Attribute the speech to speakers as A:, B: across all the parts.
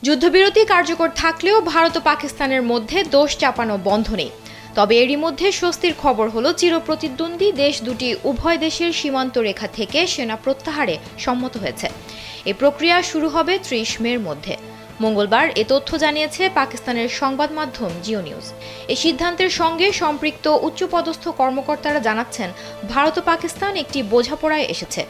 A: যুদ্ধবিরতি কার্যকর থাকলেও ভারত ও পাকিস্তানের মধ্যে দোষ চাপানো বন্ধ নেই। তবে এরই মধ্যে স্বস্তির খবর হলো চিরপ্রতিদ্বন্দ্বী দেশ দুটি উভয় দেশের সীমান্ত রেখা থেকে সেনা প্রত্যাহারে সম্মত হয়েছে। এই প্রক্রিয়া শুরু হবে ৩০ মের মধ্যে। মঙ্গলবার এ তথ্য জানিয়েছে পাকিস্তানের সংবাদ মাধ্যম জিও নিউজ। এই সিদ্ধান্তের সঙ্গে সম্পৃক্ত উচ্চপদস্থ কর্মকর্তারা জানাচ্ছেন, ভারত ও পাকিস্তান একটি বোঝাপড়ায় এসেছে,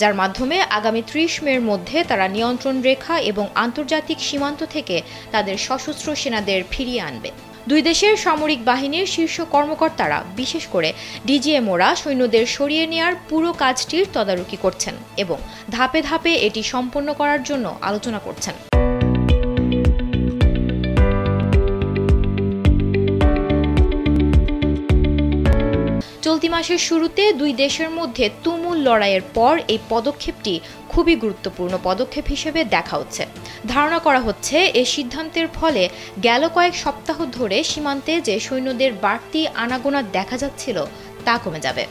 A: যার মাধ্যমে আগামী ৩০ মের মধ্যে তারা নিয়ন্ত্রণ রেখা এবং আন্তর্জাতিক সীমান্ত থেকে তাদের সশস্ত্র সেনাদের ফিরিয়ে আনবে। দুই দেশের সামরিক বাহিনীর শীর্ষ কর্মকর্তারা, বিশেষ করে ডিজিএমওরা সৈন্যদের সরিয়ে নেওয়ার পুরো কাজটির তদারকি করছেন এবং ধাপে ধাপে এটি সম্পন্ন করার জন্য আলোচনা করছেন। চলতি মাসের শুরুতে দুই দেশের মধ্যে তুমুল লড়াইয়ের পর এই পদক্ষেপটি খুবই গুরুত্বপূর্ণ পদক্ষেপ হিসেবে দেখা হচ্ছে। ধারণা করা হচ্ছে, এই সিদ্ধান্তের ফলে গেল কয়েক সপ্তাহ ধরে সীমান্তে যে সৈন্যদের বাড়তি আনাগোনা দেখা যাচ্ছিল তা কমে যাবে।